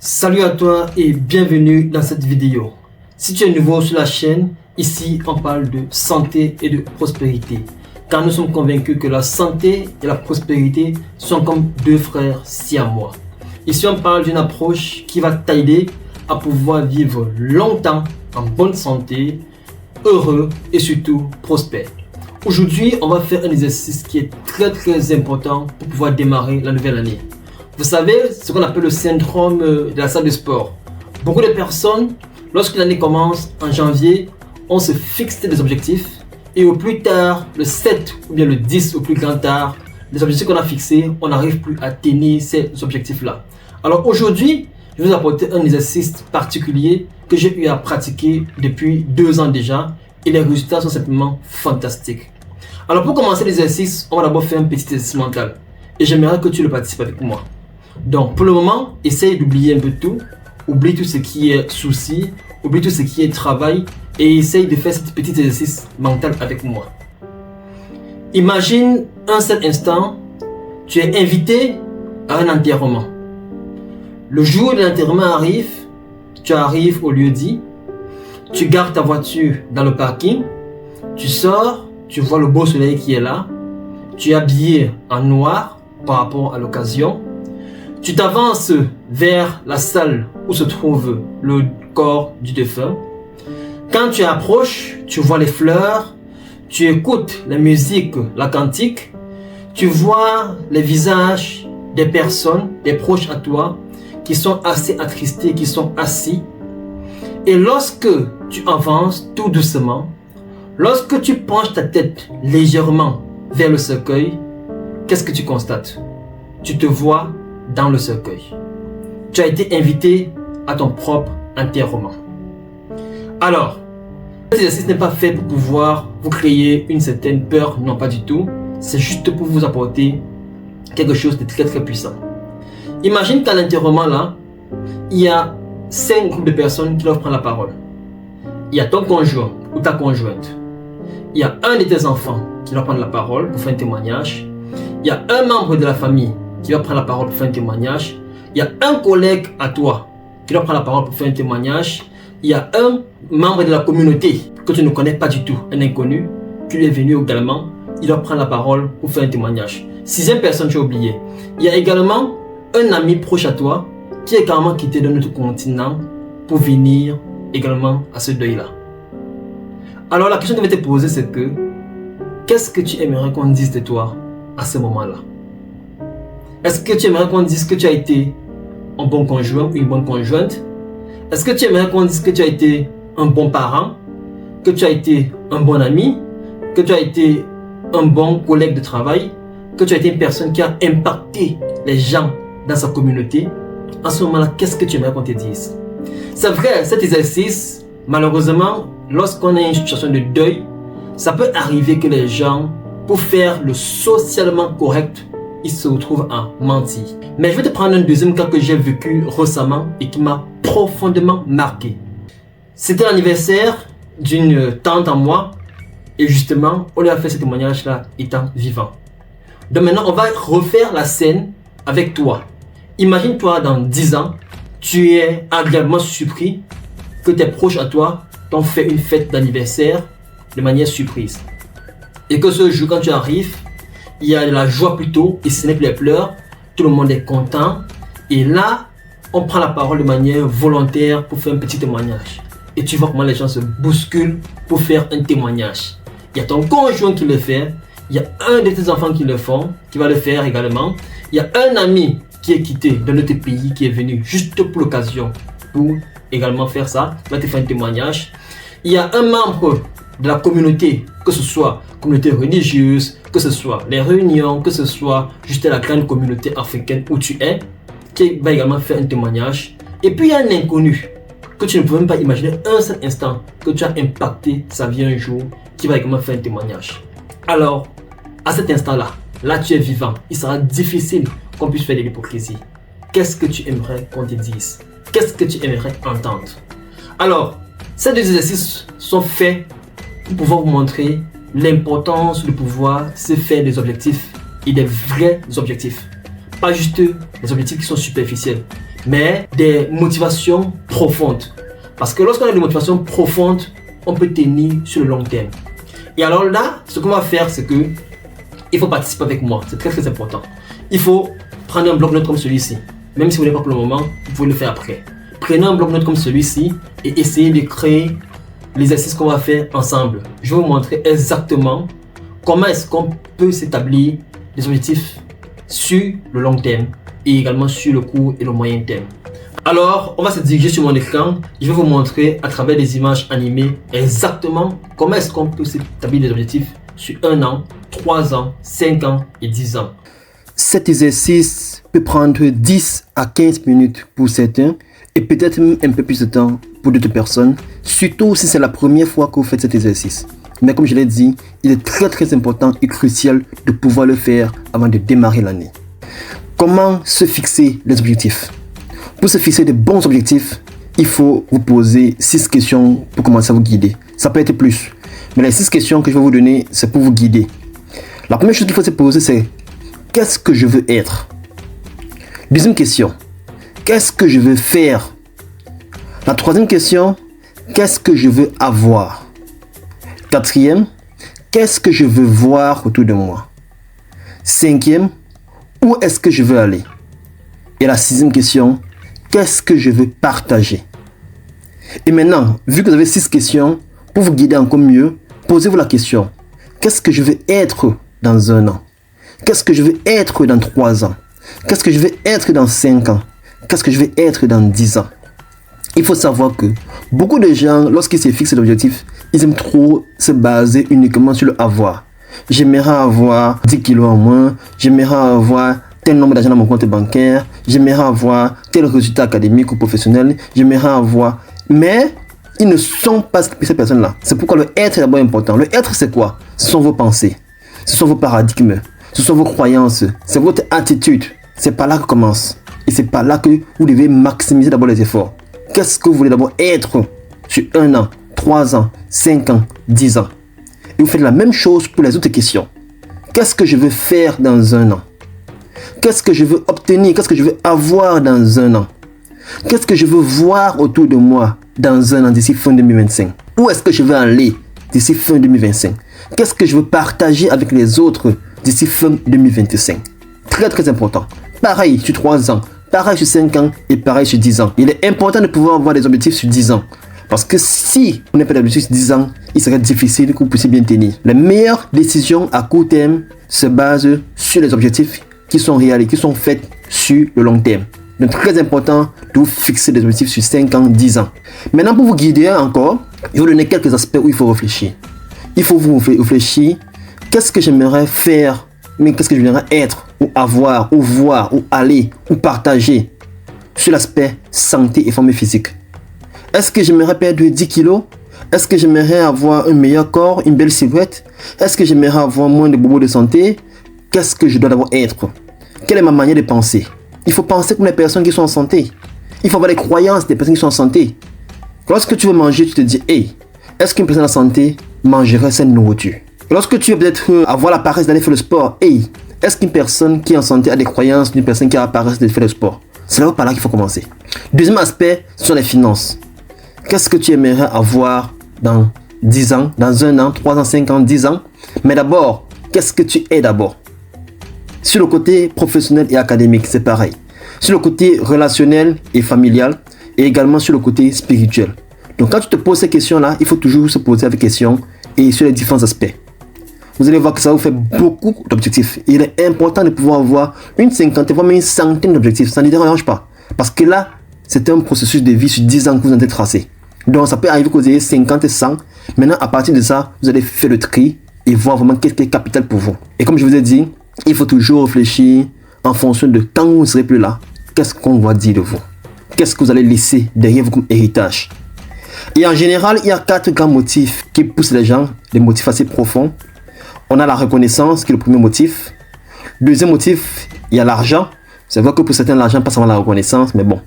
Salut à toi et bienvenue dans cette vidéo. Si tu es nouveau sur la chaîne, ici on parle de santé et de prospérité. Car nous sommes convaincus que la santé et la prospérité sont comme deux frères siamois. Ici on parle d'une approche qui va t'aider à pouvoir vivre longtemps en bonne santé, heureux et surtout prospère. Aujourd'hui, on va faire un exercice qui est très important pour pouvoir démarrer la nouvelle année. Vous savez ce qu'on appelle le syndrome de la salle de sport. Beaucoup de personnes, lorsque l'année commence en janvier, on se fixe des objectifs et au plus tard, le 7 ou bien le 10 au plus grand tard, les objectifs qu'on a fixés, on n'arrive plus à tenir ces objectifs-là. Alors aujourd'hui, je vais vous apporter un exercice particulier que j'ai eu à pratiquer depuis 2 ans déjà et les résultats sont simplement fantastiques. Alors pour commencer l'exercice, on va d'abord faire un petit exercice mental et j'aimerais que tu le participes avec moi. Donc pour le moment, essaye d'oublier un peu tout, oublie tout ce qui est souci, oublie tout ce qui est travail et essaye de faire ce petit exercice mental avec moi. Imagine un seul instant, tu es invité à un enterrement. Le jour de l'enterrement arrive, tu arrives au lieu dit, tu gares ta voiture dans le parking, tu sors, tu vois le beau soleil qui est là, tu es habillé en noir par rapport à l'occasion. Tu t'avances vers la salle où se trouve le corps du défunt. Quand tu approches, tu vois les fleurs, tu écoutes la musique, la cantique, tu vois les visages des personnes, des proches à toi, qui sont assez attristés, qui sont assis. Et lorsque tu avances tout doucement, lorsque tu penches ta tête légèrement vers le cercueil, qu'est-ce que tu constates? Tu te vois dans le cercueil. Tu as été invité à ton propre enterrement. Alors, cet exercice n'est pas fait pour pouvoir vous créer une certaine peur, non pas du tout. C'est juste pour vous apporter quelque chose de très puissant. Imagine qu'à l'enterrement là, il y a 5 groupes de personnes qui doivent prendre la parole. Il y a ton conjoint ou ta conjointe. Il y a un de tes enfants qui doit prendre la parole pour faire un témoignage. Il y a un membre de la famille qui va prendre la parole pour faire un témoignage. Il y a un collègue à toi qui doit prendre la parole pour faire un témoignage. Il y a un membre de la communauté que tu ne connais pas du tout, un inconnu, qui lui est venu également. Il doit prendre la parole pour faire un témoignage. 6e personne, tu as oublié. Il y a également un ami proche à toi qui est carrément quitté de notre continent pour venir également à ce deuil-là. Alors la question que je vais te poser, c'est que qu'est-ce que tu aimerais qu'on dise de toi à ce moment-là? Est-ce que tu aimerais qu'on dise que tu as été un bon conjoint ou une bonne conjointe? Est-ce que tu aimerais qu'on dise que tu as été un bon parent? Que tu as été un bon ami? Que tu as été un bon collègue de travail? Que tu as été une personne qui a impacté les gens dans sa communauté? En ce moment-là, qu'est-ce que tu aimerais qu'on te dise? C'est vrai, cet exercice, malheureusement, lorsqu'on est en situation de deuil, ça peut arriver que les gens, pour faire le socialement correct, ils se retrouvent à mentir. Mais je vais te prendre un deuxième cas que j'ai vécu récemment et qui m'a profondément marqué. C'était l'anniversaire d'une tante à moi et justement, on lui a fait ce témoignage-là étant vivant. Donc maintenant, on va refaire la scène avec toi. Imagine-toi dans 10 ans, tu es agréablement surpris que tes proches à toi t'ont fait une fête d'anniversaire de manière surprise. Et que ce jour, quand tu arrives, il y a de la joie plutôt, et ce n'est plus les pleurs, tout le monde est content. Et là, on prend la parole de manière volontaire pour faire un petit témoignage. Et tu vois comment les gens se bousculent pour faire un témoignage. Il y a ton conjoint qui le fait, il y a un de tes enfants qui le font, qui va le faire également. Il y a un ami qui est quitté de notre pays, qui est venu juste pour l'occasion, pour également faire ça, il va te faire un témoignage. Il y a un membre de la communauté, que ce soit communauté religieuse, que ce soit les réunions, que ce soit juste la grande communauté africaine où tu es, qui va également faire un témoignage. Et puis il y a un inconnu que tu ne peux même pas imaginer un seul instant que tu as impacté sa vie un jour, qui va également faire un témoignage. Alors, à cet instant-là, là tu es vivant, il sera difficile qu'on puisse faire de l'hypocrisie. Qu'est-ce que tu aimerais qu'on te dise? Qu'est-ce que tu aimerais entendre? Alors, ces 2 exercices sont faits pour pouvoir vous montrer l'importance de pouvoir se faire des objectifs et des vrais objectifs. Pas juste des objectifs qui sont superficiels, mais des motivations profondes. Parce que lorsqu'on a des motivations profondes, on peut tenir sur le long terme. Et alors là, ce qu'on va faire, c'est que il faut participer avec moi. C'est très très important. Il faut prendre un bloc-notes comme celui-ci. Même si vous n'avez pas pour le moment, vous pouvez le faire après. Prenez un bloc-notes comme celui-ci et essayez de créer l'exercice qu'on va faire ensemble. Je vais vous montrer exactement comment est-ce qu'on peut s'établir des objectifs sur le long terme et également sur le court et le moyen terme. Alors, on va se diriger sur mon écran. Je vais vous montrer à travers des images animées exactement comment est-ce qu'on peut s'établir des objectifs sur 1 an, 3 ans, 5 ans et 10 ans. Cet exercice peut prendre 10 à 15 minutes pour certains et peut-être même un peu plus de temps pour d'autres personnes, surtout si c'est la première fois que vous faites cet exercice. Mais comme je l'ai dit, il est très très important et crucial de pouvoir le faire avant de démarrer l'année. Comment se fixer les objectifs? Pour se fixer de bons objectifs, il faut vous poser 6 questions pour commencer à vous guider. Ça peut être plus, mais les 6 questions que je vais vous donner, c'est pour vous guider. La première chose qu'il faut se poser, c'est qu'est-ce que je veux être? Deuxième question, qu'est-ce que je veux faire? La troisième question, qu'est-ce que je veux avoir? Quatrième, qu'est-ce que je veux voir autour de moi? Cinquième, où est-ce que je veux aller? Et la sixième question, qu'est-ce que je veux partager? Et maintenant, vu que vous avez 6 questions, pour vous guider encore mieux, posez-vous la question, qu'est-ce que je veux être dans 1 an? Qu'est-ce que je veux être dans 3 ans? Qu'est-ce que je veux être dans 5 ans? Qu'est-ce que je veux être dans 10 ans? Il faut savoir que beaucoup de gens, lorsqu'ils se fixent l'objectif, ils aiment trop se baser uniquement sur le avoir. J'aimerais avoir 10 kilos en moins, j'aimerais avoir tel nombre d'argent dans mon compte bancaire, j'aimerais avoir tel résultat académique ou professionnel, j'aimerais avoir... Mais ils ne sont pas ces personnes-là. C'est pourquoi le être est d'abord important. Le être, c'est quoi? Ce sont vos pensées, ce sont vos paradigmes, ce sont vos croyances, c'est votre attitude. C'est par là que commence. Et c'est par là que vous devez maximiser d'abord les efforts. Qu'est-ce que vous voulez d'abord être sur 1 an, 3 ans, 5 ans, 10 ans? Et vous faites la même chose pour les autres questions. Qu'est-ce que je veux faire dans 1 an? Qu'est-ce que je veux obtenir? Qu'est-ce que je veux avoir dans 1 an? Qu'est-ce que je veux voir autour de moi dans 1 an d'ici fin 2025? Où est-ce que je veux aller d'ici fin 2025? Qu'est-ce que je veux partager avec les autres d'ici fin 2025? Très très important. Pareil sur 3 ans, pareil sur 5 ans et pareil sur 10 ans. Il est important de pouvoir avoir des objectifs sur 10 ans. Parce que si vous n'avez pas d'objectifs sur 10 ans, il serait difficile que vous puissiez bien tenir. Les meilleures décisions à court terme se basent sur les objectifs qui sont réalisés, qui sont faits sur le long terme. Donc très important de vous fixer des objectifs sur 5 ans, 10 ans. Maintenant pour vous guider encore, je vais vous donner quelques aspects où il faut réfléchir. Il faut vous réfléchir, qu'est-ce que j'aimerais faire, mais qu'est-ce que j'aimerais être, ou avoir, ou voir, ou aller, ou partager sur l'aspect santé et forme physique. Est-ce que j'aimerais perdre 10 kilos? Est-ce que j'aimerais avoir un meilleur corps, une belle silhouette? Est-ce que j'aimerais avoir moins de bobos de santé? Qu'est-ce que je dois d'abord être? Quelle est ma manière de penser? Il faut penser comme les personnes qui sont en santé. Il faut avoir les croyances des personnes qui sont en santé. Lorsque tu veux manger, tu te dis, hey, est-ce qu'une personne en santé mangerait cette nourriture? Lorsque tu veux peut-être avoir la paresse d'aller faire le sport, hey, est-ce qu'une personne qui est en santé a des croyances d'une personne qui a la paresse de faire le sport? C'est là par là qu'il faut commencer. Deuxième aspect, ce sont les finances. Qu'est-ce que tu aimerais avoir dans 10 ans, dans 1 an, 3 ans, 5 ans, 10 ans? Mais d'abord, qu'est-ce que tu es d'abord? Sur le côté professionnel et académique, c'est pareil. Sur le côté relationnel et familial, et également sur le côté spirituel. Donc quand tu te poses ces questions-là, il faut toujours se poser avec questions et sur les différents aspects. Vous allez voir que ça vous fait beaucoup d'objectifs. Il est important de pouvoir avoir une cinquantaine, voire même une centaine d'objectifs. Ça ne dérange pas. Parce que là, c'est un processus de vie sur 10 ans que vous allez tracer. Donc ça peut arriver que vous ayez 50 et 100. Maintenant, à partir de ça, vous allez faire le tri et voir vraiment qu'est-ce qui est capital pour vous. Et comme je vous ai dit, il faut toujours réfléchir en fonction de quand vous ne serez plus là. Qu'est-ce qu'on va dire de vous? Qu'est-ce que vous allez laisser derrière vous comme héritage? Et en général, il y a 4 grands motifs qui poussent les gens, des motifs assez profonds. On a la reconnaissance qui est le premier motif. Deuxième motif, il y a l'argent. C'est vrai que pour certains, l'argent passe avant la reconnaissance, mais bon.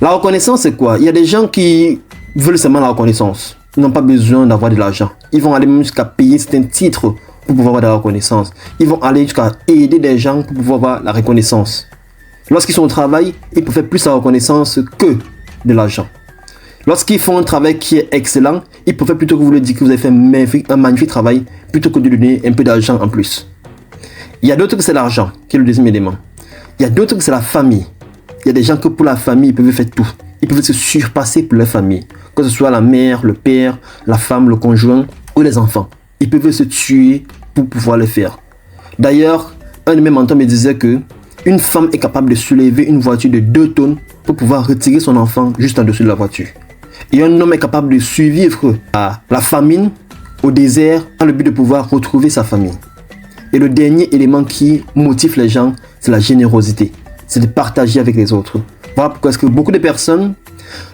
La reconnaissance, c'est quoi? Il y a des gens qui veulent seulement la reconnaissance. Ils n'ont pas besoin d'avoir de l'argent. Ils vont aller même jusqu'à payer certains titres pour pouvoir avoir de la reconnaissance. Ils vont aller jusqu'à aider des gens pour pouvoir avoir la reconnaissance. Lorsqu'ils sont au travail, ils préfèrent plus la reconnaissance que de l'argent. Lorsqu'ils font un travail qui est excellent, ils préfèrent plutôt que vous leur dites que vous avez fait un magnifique travail, plutôt que de donner un peu d'argent en plus. Il y a d'autres que c'est l'argent, qui est le deuxième élément. Il y a d'autres que c'est la famille. Il y a des gens que pour la famille, ils peuvent faire tout. Ils peuvent se surpasser pour leur famille. Que ce soit la mère, le père, la femme, le conjoint ou les enfants. Ils peuvent se tuer pour pouvoir le faire. D'ailleurs, un de mes mentors me disait que une femme est capable de soulever une voiture de 2 tonnes pour pouvoir retirer son enfant juste en dessous de la voiture. Et un homme est capable de survivre à la famine, au désert, dans le but de pouvoir retrouver sa famille. Et le dernier élément qui motive les gens, c'est la générosité. C'est de partager avec les autres. Voilà pourquoi est-ce que beaucoup de personnes,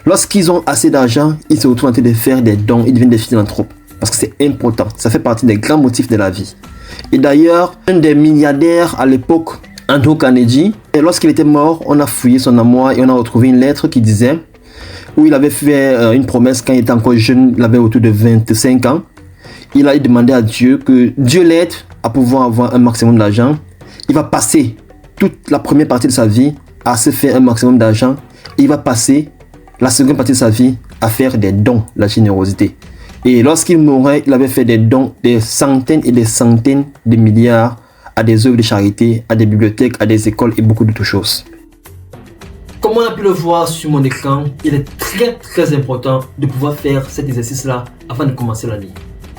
lorsqu'ils ont assez d'argent, ils se retrouvent en train de faire des dons, ils deviennent des philanthropes. Parce que c'est important, ça fait partie des grands motifs de la vie. Et d'ailleurs, un des milliardaires à l'époque, Andrew Carnegie, et lorsqu'il était mort, on a fouillé son armoire et on a retrouvé une lettre qui disait, où il avait fait une promesse quand il était encore jeune, il avait autour de 25 ans. Il a demandé à Dieu que Dieu l'aide à pouvoir avoir un maximum d'argent. Il va passer toute la première partie de sa vie à se faire un maximum d'argent. Il va passer la seconde partie de sa vie à faire des dons, la générosité. Et lorsqu'il mourait, il avait fait des dons, des centaines et des centaines de milliards à des œuvres de charité, à des bibliothèques, à des écoles et beaucoup d'autres choses. Comme on a pu le voir sur mon écran, il est très important de pouvoir faire cet exercice-là avant de commencer l'année.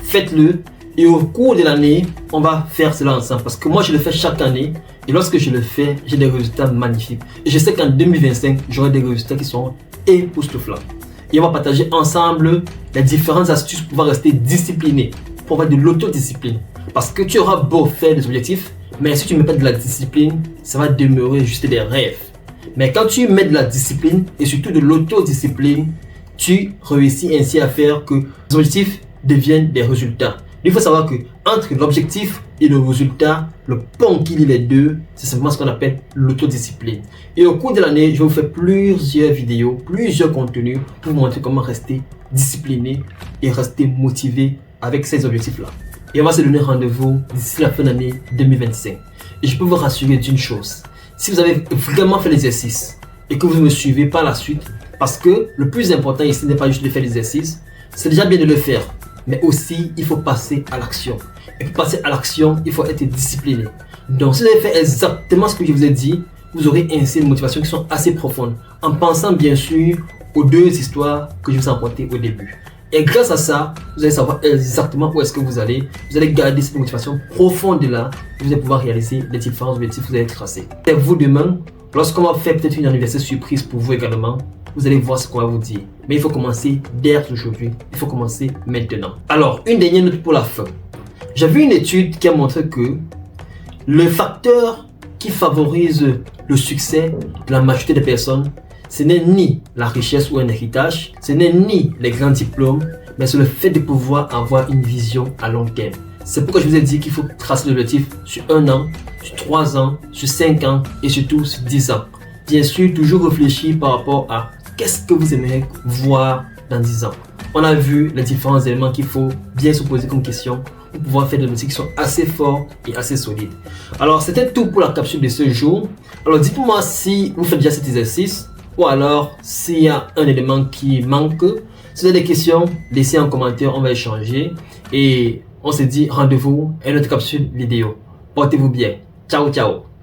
Faites-le et au cours de l'année, on va faire cela ensemble parce que moi je le fais chaque année et lorsque je le fais, j'ai des résultats magnifiques. Et je sais qu'en 2025, j'aurai des résultats qui sont époustouflants. Et on va partager ensemble les différentes astuces pour pouvoir rester discipliné, pour avoir de l'autodiscipline. Parce que tu auras beau faire des objectifs, mais si tu ne mets pas de la discipline, ça va demeurer juste des rêves. Mais quand tu mets de la discipline et surtout de l'autodiscipline, tu réussis ainsi à faire que les objectifs deviennent des résultats. Il faut savoir que entre l'objectif et le résultat, le pont qui lie les deux, c'est simplement ce qu'on appelle l'autodiscipline. Et au cours de l'année, je vais vous faire plusieurs vidéos, plusieurs contenus pour vous montrer comment rester discipliné et rester motivé avec ces objectifs-là. Et on va se donner rendez-vous d'ici la fin d'année 2025. Et je peux vous rassurer d'une chose. Si vous avez vraiment fait l'exercice et que vous me suivez par la suite, parce que le plus important ici n'est pas juste de faire l'exercice, c'est déjà bien de le faire, mais aussi il faut passer à l'action. Et pour passer à l'action, il faut être discipliné. Donc si vous avez fait exactement ce que je vous ai dit, vous aurez ainsi une motivation qui sont assez profondes, en pensant bien sûr aux 2 histoires que je vous ai rapportées au début. Et grâce à ça, vous allez savoir exactement où est-ce que vous allez garder cette motivation profonde là, et vous allez pouvoir réaliser les différents objectifs que vous allez tracer. Et vous demain, lorsqu'on va faire peut-être une anniversaire surprise pour vous également, vous allez voir ce qu'on va vous dire. Mais il faut commencer dès aujourd'hui, il faut commencer maintenant. Alors, une dernière note pour la fin. J'ai vu une étude qui a montré que le facteur qui favorise le succès de la majorité des personnes, ce n'est ni la richesse ou un héritage, ce n'est ni les grands diplômes, mais c'est le fait de pouvoir avoir une vision à long terme. C'est pourquoi je vous ai dit qu'il faut tracer l'objectif sur 1 an, sur 3 ans, sur 5 ans et surtout sur 10 ans. Bien sûr, toujours réfléchir par rapport à qu'est-ce que vous aimeriez voir dans 10 ans. On a vu les différents éléments qu'il faut bien se poser comme question pour pouvoir faire des objectifs qui sont assez forts et assez solides. Alors, c'était tout pour la capsule de ce jour. Alors, dites-moi si vous faites déjà cet exercice ou alors s'il y a un élément qui manque. Si vous avez des questions, laissez en commentaire, on va échanger. Et on se dit rendez-vous à une autre capsule vidéo. Portez-vous bien. Ciao, ciao.